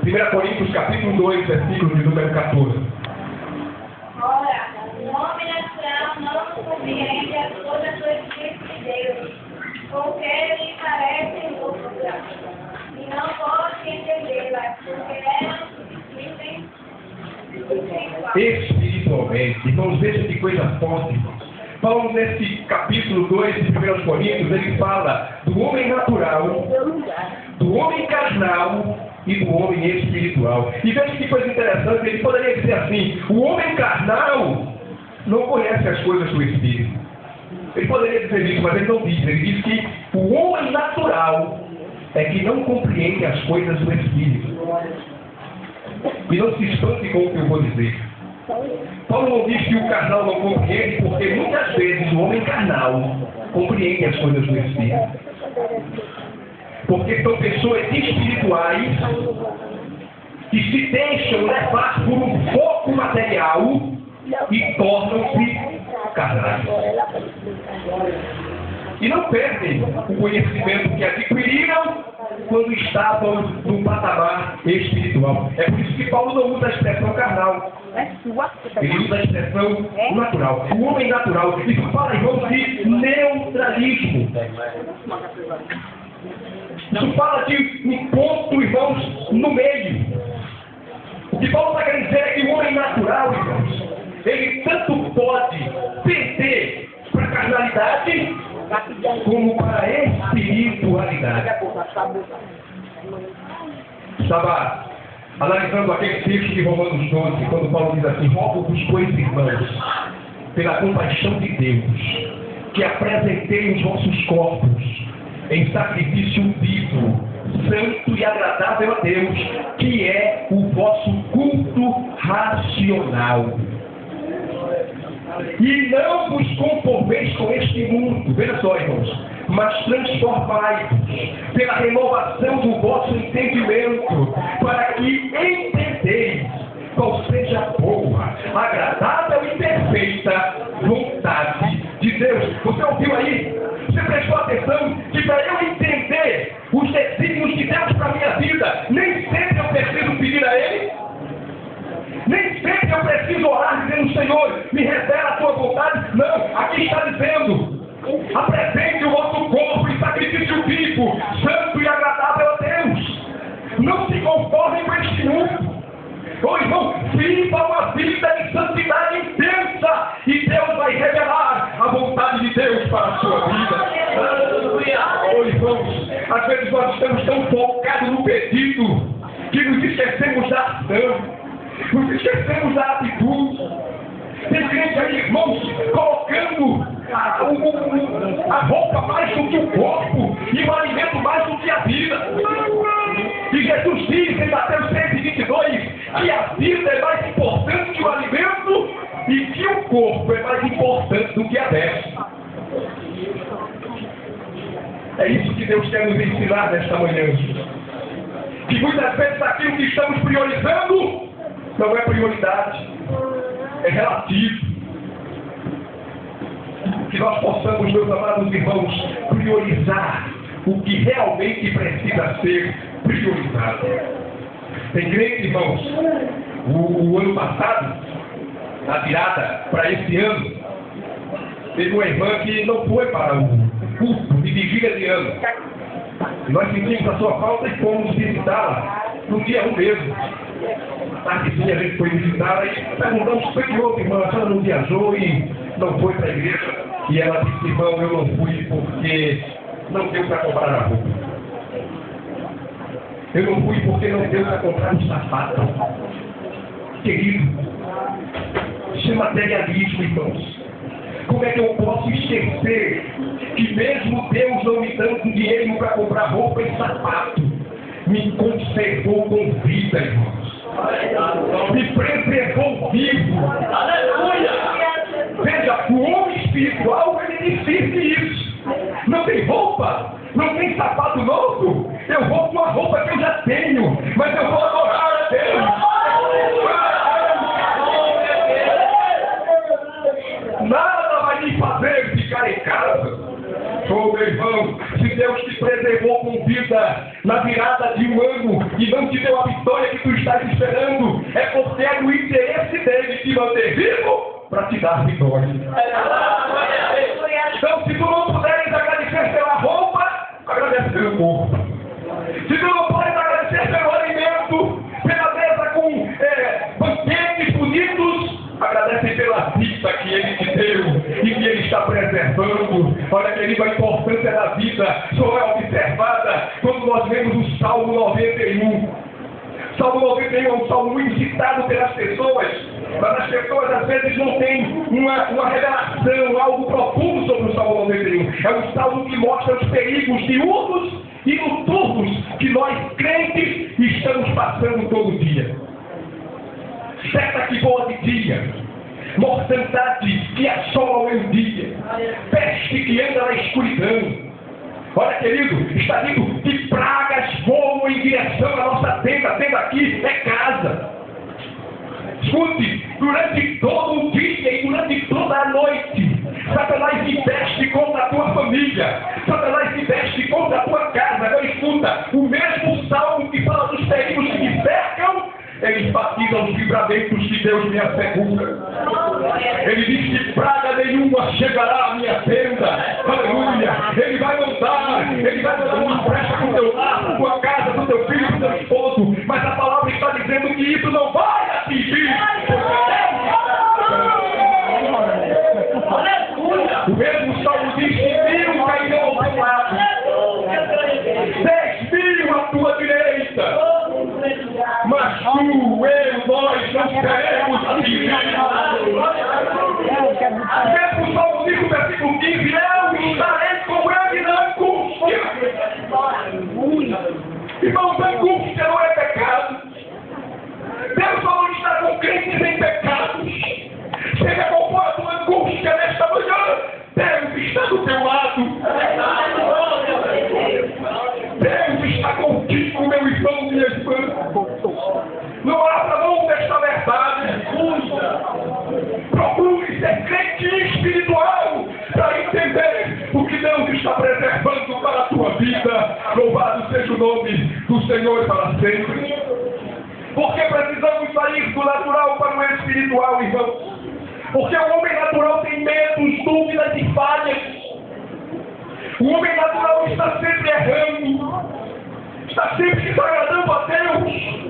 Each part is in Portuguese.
1 Coríntios capítulo 2, versículo de número 14. Ora, o homem natural não compreende as coisas do Espírito de Deus, porque lhe parecem loucuras, e não pode entendê-las, porque elas dizem Espiritualmente. Irmãos, veja que coisa forte, irmãos. Paulo, nesse capítulo 2 de 1 Coríntios, ele fala do homem natural, do homem carnal e do homem espiritual. E veja que coisa interessante, ele poderia dizer assim: o homem carnal não conhece as coisas do Espírito. Ele poderia dizer isso, mas ele não diz. Ele diz que o homem natural é que não compreende as coisas do Espírito. E não se espante com o que eu vou dizer. Paulo não diz que o carnal não compreende, porque muitas vezes o homem carnal compreende as coisas do Espírito. Porque são pessoas espirituais que se deixam levar por um foco material e tornam-se carnais. E não perdem o conhecimento que adquiriram quando estavam no patamar espiritual. É por isso que Paulo não usa a expressão carnal. Ele usa a expressão natural. O homem natural. Isso fala, irmãos, de neutralismo. Isso fala de um ponto, irmãos, no meio. O que Paulo está querendo dizer é que o homem natural, irmãos, ele tanto pode perder para a carnalidade como para a espiritualidade. Estava analisando aquele texto de Romanos 12, quando Paulo diz assim: rogo-vos, pois, irmãos, pela compaixão de Deus, que apresentei os vossos corpos em sacrifício vivo, santo e agradável a Deus, que é o vosso culto racional. E não vos conformeis com este mundo, veja só, irmãos, mas transformai-vos pela renovação do vosso entendimento, para que entendeis qual seja a boa, agradável e perfeita vontade de Deus. Você ouviu aí? Você prestou atenção que para eu entender os desígnios de Deus para a minha vida, nem sempre eu preciso pedir a Ele? Nem sempre eu preciso orar dizendo: Senhor, me revela a tua vontade. Não, aqui está dizendo: apresente o vosso corpo em sacrifício vivo, santo e agradável a Deus. Não se conformem com este mundo. Ô irmão, viva uma vida de santidade intensa e Deus vai revelar a vontade de Deus para a sua vida. Ô irmãos, às vezes nós estamos tão focados no pedido que nos esquecemos da ação. Nos esquecemos da atitude. Tem gente aí, irmãos, colocando a roupa mais do que o corpo e o alimento mais do que a vida. E Jesus diz em Mateus 6:22 que a vida é mais importante que o alimento e que o corpo é mais importante do que a veste. É isso que Deus quer nos ensinar nesta manhã. Que muitas vezes aquilo que estamos priorizando não é prioridade, é relativo. Que nós possamos, meus amados irmãos, priorizar o que realmente precisa ser priorizado. Tem crente, irmãos, o ano passado, na virada para esse ano, teve uma irmã que não foi para o culto de vigília de ano. E nós sentimos a sua falta e fomos visitá-la no dia 1 mesmo. Tardezinha a gente foi visitá-la e perguntamos o que houve, irmã, a senhora não viajou e não foi para a igreja. E ela disse: irmão, eu não fui porque não deu para comprar a roupa. Eu não fui porque não deu para comprar um sapato. Querido, isso é materialismo, irmãos. Como é que eu posso esquecer que mesmo Deus não me dando dinheiro para comprar roupa e sapato, me conservou com vida, irmãos. Me preservou vivo. Aleluia! Veja, o homem espiritual, ele decide isso. Não tem roupa, não tem sapato novo, eu vou com a roupa que eu já tenho, mas eu vou adorar a Deus. Nada vai me fazer ficar em casa. Oh, meu irmão, se Deus te preservou com vida na virada de um ano e não te deu a vitória que que tu estás esperando é porque é do interesse dele te manter vivo para te dar vitória. Então, se tu não puderes agradecer pela roupa, agradece pelo corpo. Se tu não podes agradecer pelo alimento, pela mesa com banquetes bonitos, agradece pela vida que Ele te deu e que Ele está preservando. Olha, querido, a importância da vida só é observada quando nós vemos o Salmo 91. Salmo 91 é um salmo muito citado pelas pessoas, mas as pessoas às vezes não têm uma revelação, algo profundo sobre o Salmo 91. É um salmo que mostra os perigos diurnos e noturnos que nós crentes estamos passando todo dia. Seta que voa de dia, mortandade que assola o meio-dia, peste que anda na escuridão. Olha, querido, está dito que pragas voam em direção à nossa tenda. A tenda aqui é casa. Escute, durante todo o dia e durante toda a noite, Satanás investe contra a tua família, Satanás investe contra a tua casa. Agora escuta, o mesmo salmo que fala dos perigos que me cercam, ele enfatiza os livramentos que Deus me assegura. Ele diz que praga nenhuma chegará à minha tenda. Aleluia. Ele vai mandar uma brecha com o teu lar, com tua casa, com teu filho, com teu esposo. Mas a palavra está dizendo que isso não vai atingir. O mesmo salmo diz que 1000 cairão ao teu lado, 10.000 à tua direita, mas tu, eu, nós não seremos atingidos. Mesmo Salmo 5, versículo 15, eu estarei com ele na angústia. Irmãos, angústia não é pecado. Deus só não está com crentes em pecados. Seja qual for a tua angústia nesta manhã, Deus está do teu lado. Deus está contigo, meu irmão, minha irmã. Não abra mão desta verdade. Procure ser crente espiritual para entender o que Deus está preservando para a tua vida. Louvado seja o nome do Senhor para sempre. Porque precisamos sair do natural para o espiritual, irmãos. Porque o homem natural tem medos, dúvidas e falhas. O homem natural está sempre errando, está sempre desagradando a Deus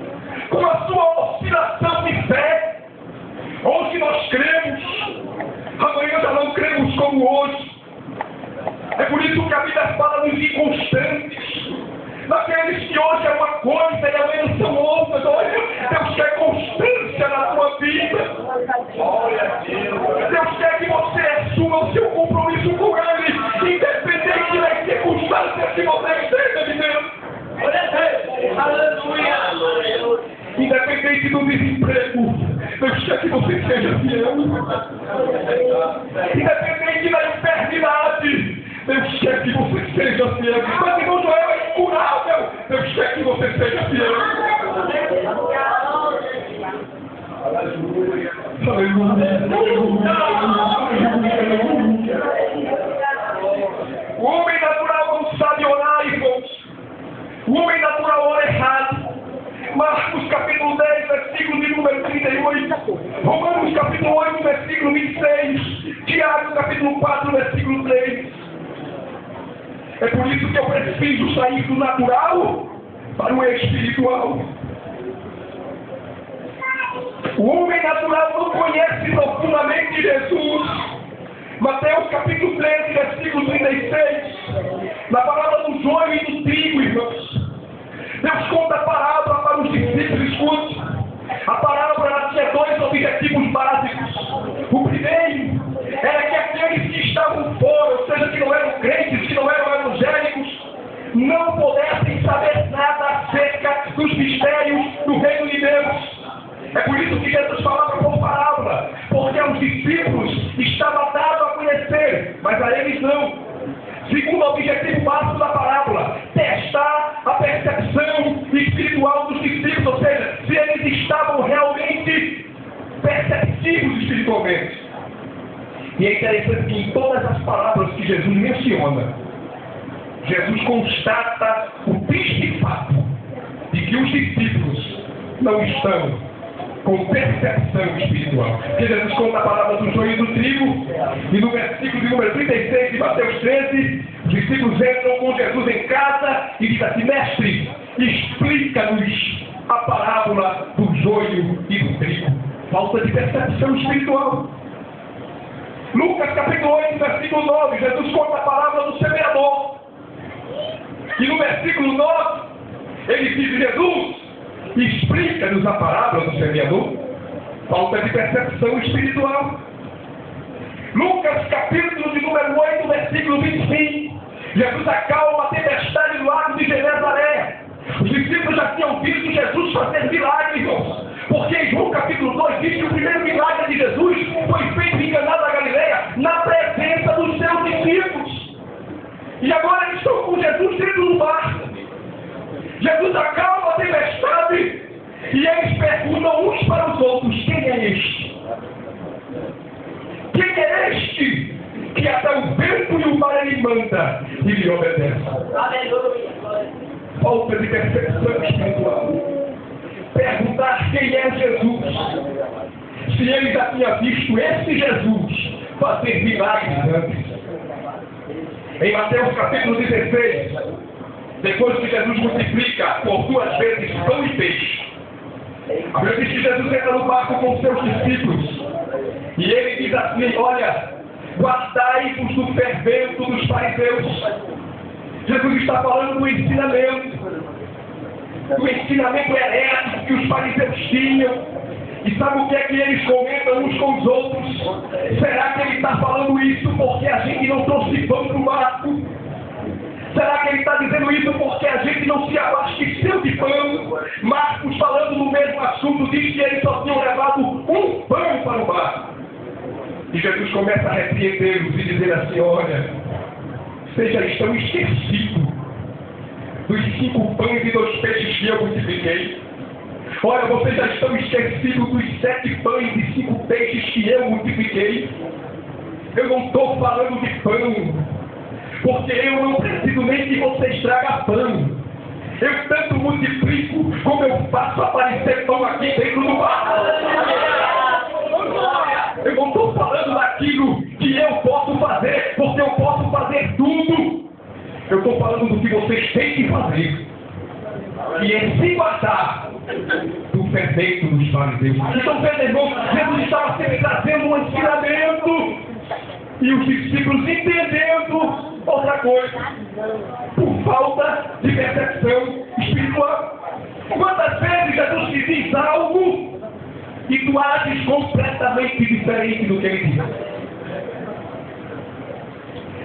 com a sua oscilação de fé. Hoje nós cremos, amanhã já não cremos como hoje. É por isso que a vida fala dos inconstantes, daqueles que hoje é uma coisa e amanhã são outras. Olha, Deus quer constância na tua vida. Deus quer que você assuma o seu compromisso com Ele, independente das circunstâncias que você esteja vivendo. Aleluia! Independente do desemprego, Deus quer que você seja fiel. Independente da enfermidade, Deus quer que você seja fiel. Mas irmão Joel é incurável, Deus quer que você seja fiel. Aleluia. O homem natural não sabe orar, irmãos. O homem natural ora errado. Marcos capítulo 10, versículo de número 38. Romanos capítulo 8, versículo 26. Tiago capítulo 4, versículo 3. É por isso que eu preciso sair do natural para o espiritual. O homem natural não conhece profundamente Jesus. Mateus capítulo 13, versículo 36. Na palavra do joio e do trigo, irmãos. Deus conta a parábola para os discípulos. Escute. A parábola tinha dois objetivos básicos. O primeiro era que aqueles que estavam fora, ou seja, que não eram crentes, que não eram evangélicos, não pudessem saber nada acerca dos mistérios do reino de Deus. É por isso que Jesus falava por parábola, porque aos discípulos estava dado a conhecer, mas a eles não. Segundo objetivo básico da parábola, testar a percepção espiritual dos discípulos, ou seja, se eles estavam realmente perceptivos espiritualmente. E é interessante que em todas as parábolas que Jesus menciona, Jesus constata o triste fato de que os discípulos não estão com percepção espiritual. Porque Jesus conta a palavra do joio e do trigo, e no versículo de número 36 de Mateus 13, os discípulos entram com Jesus em casa e dizem assim: mestre, explica-nos a parábola do joio e do trigo. Falta de percepção espiritual. Lucas capítulo 8, versículo 9, Jesus conta a parábola do semeador. E no versículo 9, ele diz: Jesus, explica-nos a parábola do semeador. Falta de percepção espiritual. Lucas capítulo de número 8, versículo 25, Jesus acalma a tempestade do lago de Genezaré. Os discípulos já tinham visto Jesus fazer milagres, irmãos. Porque em João capítulo 2 diz que o primeiro milagre de Jesus foi feito em Caná da Galileia, na presença dos seus discípulos. E agora eles estão com Jesus dentro do barco. Jesus acalma a tempestade e eles perguntam uns para os outros: quem é este? Quem é este que até o vento e o mar ele manda e lhe obedece? Aleluia. Falta de percepção espiritual. Perguntar quem é Jesus, se ele já tinha visto esse Jesus fazer milagres antes. Em Mateus capítulo 16, depois que Jesus multiplica por 2 vezes pão e peixe, a Bíblia diz que Jesus entra no barco com seus discípulos e ele diz assim: olha, guardai-vos do fermento dos fariseus. Jesus está falando do ensinamento herético que os fariseus tinham. E sabe o que é que eles comentam uns com os outros? Será que ele está falando isso porque a gente não trouxe pão para o barco? Será que ele está dizendo isso porque a gente não se abasteceu de pão? Marcos, falando no mesmo assunto, diz que eles só tinham levado um pão para o barco. E Jesus começa a repreendê-los e dizer assim: olha, vocês já estão esquecidos dos 5 pães e 2 peixes que eu multipliquei. Olha, vocês já estão esquecidos dos 7 pães e 5 peixes que eu multipliquei. Eu não estou falando de pão, porque eu não preciso nem que vocês tragam pão. Eu tanto multiplico como eu faço aparecer pão aqui dentro do barco. Eu não estou falando daquilo que eu posso fazer, porque eu posso fazer tudo. Eu estou falando do que vocês têm que fazer. E é se guardar do fermento dos fariseus. Então, veja, irmão, Jesus estava sempre trazendo um ensinamento e os discípulos entendendo outra coisa, por falta de percepção espiritual. Quantas vezes Jesus te diz algo e tu ages completamente diferente do que ele diz?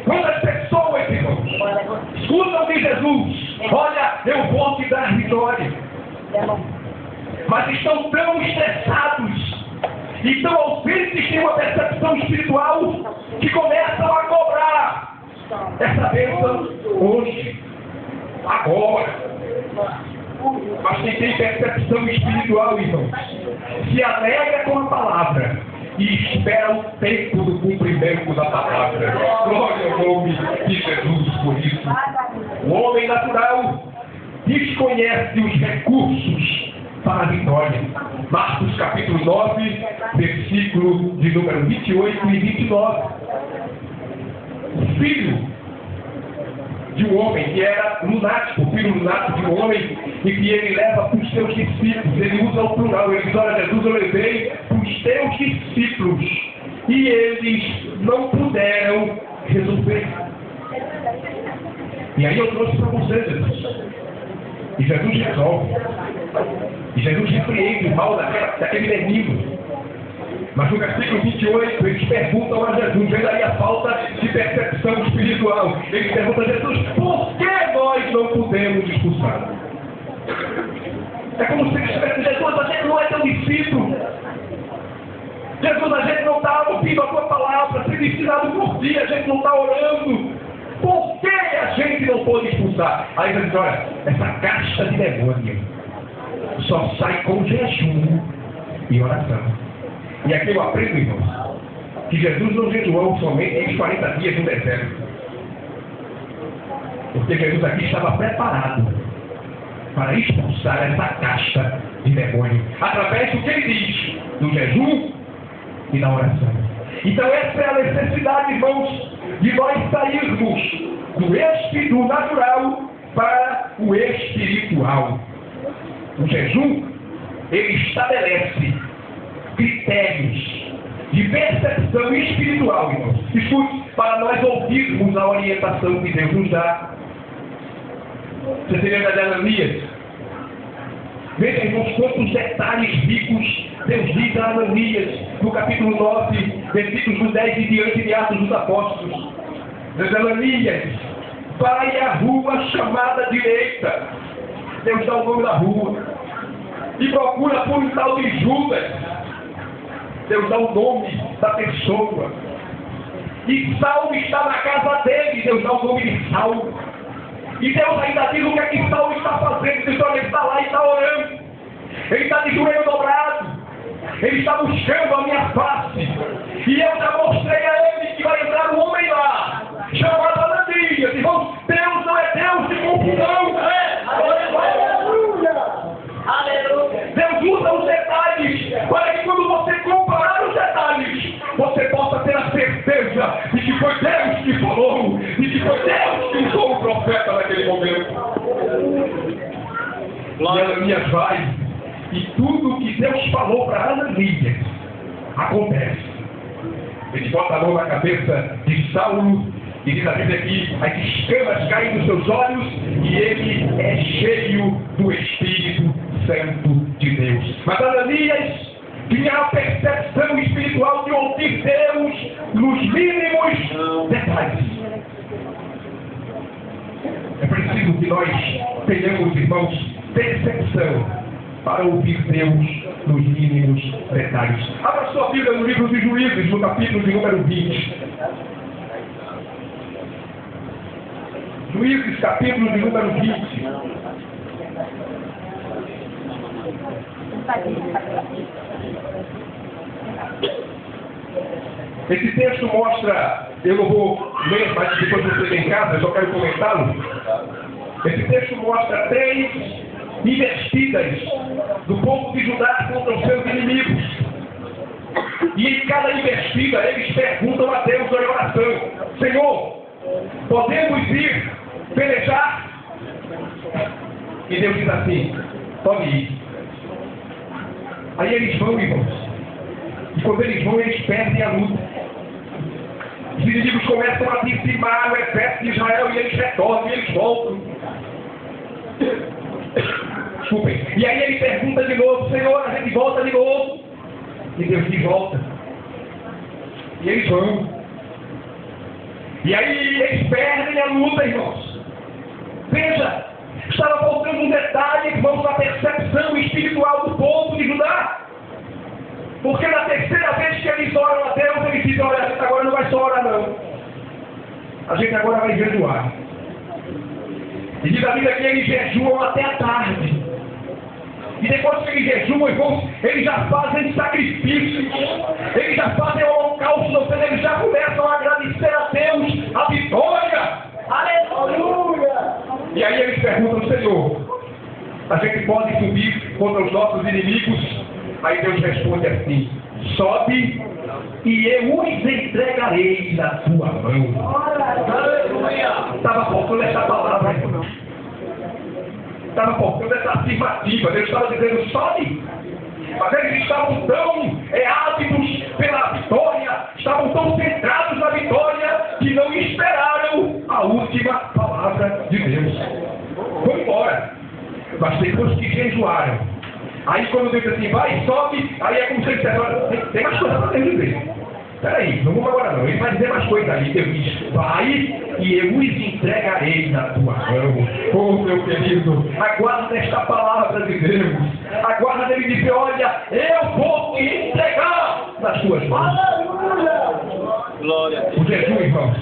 Quantas pessoas, irmãos, escutam de Jesus: olha, eu vou te dar vitória, mas estão tão estressados e tão ausentes de uma percepção espiritual que começam a cobrar essa bênção hoje, agora. Mas quem tem percepção espiritual, irmãos, se alegra com a palavra e espera o tempo do cumprimento da palavra. Glória ao nome de Jesus por isso. O homem natural desconhece os recursos para a vitória. Marcos capítulo 9, versículo de número 28 e 29. O filho de um homem que era lunático, o filho lunático de um homem, e que ele leva para os seus discípulos. Ele usa o plural, ele diz: olha, Jesus, eu levei para os teus discípulos e eles não puderam resolver. E aí eu trouxe para vocês, Jesus. E Jesus resolve. E Jesus repreende o mal daquele menino. Mas no versículo 28, eles perguntam a Jesus, vendo aí a falta de percepção espiritual. Eles perguntam a Jesus: por que nós não podemos expulsar? É como se eles tivessem: Jesus, a gente não é teu discípulo. Jesus, a gente não está ouvindo a tua palavra, sendo ensinado por ti, a gente não está orando. Por que a gente não pode expulsar? Aí Jesus diz: olha, essa caixa de demônio só sai com jejum e oração. E aqui eu aprendo, irmãos, que Jesus não jejuou somente em 40 dias no deserto. Porque Jesus aqui estava preparado para expulsar essa casta de demônio. Através do que ele diz, do jejum e da oração. Então essa é a necessidade, irmãos, de nós sairmos do natural para o espiritual. O jejum, ele estabelece critérios de percepção espiritual, irmãos. Escute, para nós ouvirmos a orientação que Deus nos dá. Você se lembra de Ananias? Veja, irmãos, quantos detalhes ricos Deus diz a Ananias, no capítulo 9, versículos do 10 e diante de Atos dos Apóstolos. Deus, Ananias, vai à rua chamada direita. Deus dá o nome da rua. E procura por um tal de Judas. Deus dá o nome da pessoa. E Saulo está na casa dele. Deus dá o nome de Saulo. E Deus ainda diz o que é que Saulo está fazendo. Diz, olha, ele está lá e está orando. Ele está de joelho dobrado. Ele está buscando a minha face. E eu já mostrei a ele que vai entrar um homem lá, chamado Ananias. Irmãos, Deus não é Deus de confusão. Aleluia. Deus usa os detalhes para que quando você comparar os detalhes, você possa ter a certeza de que foi Deus que falou, de que foi Deus que usou o profeta naquele momento. E Ananias vai, e tudo que Deus falou para Ananias acontece. Ele bota a mão na cabeça de Saulo e diz a Bíblia aqui, as escamas caem dos seus olhos e ele é cheio do Espírito Santo de Deus. Mas Ananias tinha a percepção espiritual de ouvir Deus nos mínimos detalhes. É preciso que nós tenhamos, irmãos, percepção para ouvir Deus nos mínimos detalhes. Abra sua Bíblia no livro dos Juízes, no capítulo de número 20. Juízes, capítulo de número 20. Esse texto mostra, eu não vou ler, mas depois você vem em casa, eu só quero comentá-lo. Esse texto mostra 3 investidas do povo de Judá contra os seus inimigos. E em cada investida eles perguntam a Deus em oração: Senhor, podemos ir pelejar? E Deus diz assim: pode ir. Aí eles vão, irmãos. E quando eles vão, eles perdem a luta. Os inimigos começam a dizimar o exército de Israel e eles retornam e eles voltam. Desculpem. E aí ele pergunta de novo: Senhor, a gente volta de novo. E Deus diz: volta. E eles vão. E aí eles perdem a luta, irmãos. Veja, estava faltando um detalhe, irmãos, na percepção espiritual do povo de Judá. Porque na terceira vez que eles oram a Deus, eles dizem: olha, a gente agora não vai só orar, não. A gente agora vai jejuar. E diz a Bíblia que eles jejuam até a tarde. E depois que eles jejuam, irmãos, eles já fazem sacrifícios. Eles já fazem holocausto, ou seja, eles já começam a agradecer a Deus a vitória. Aleluia! E aí eles perguntam: Senhor, a gente pode subir contra os nossos inimigos? Aí Deus responde assim: sobe e eu os entregarei na tua mão. Aleluia! Estava faltando essa palavra, irmão. Estava faltando essa afirmativa. Deus estava dizendo: sobe. Mas eles estavam tão ávidos pela vitória, estavam tão centrados na vitória, que não esperaram a última palavra de Deus. Foi embora. Mas depois que jejuaram, aí quando Deus diz assim: vai, sobe, aí é como se ele dissesse: tem mais coisa para Deus dizer. Peraí, não vamos agora não. Ele vai dizer mais coisa aí. Deus diz: vai e eu os entregarei na tua mão. Oh, meu querido, aguarda esta palavra de Deus. Aguarda ele dizer: olha, eu vou te entregar nas tuas mãos. Aleluia! Glória a Deus. O jejum, irmãos,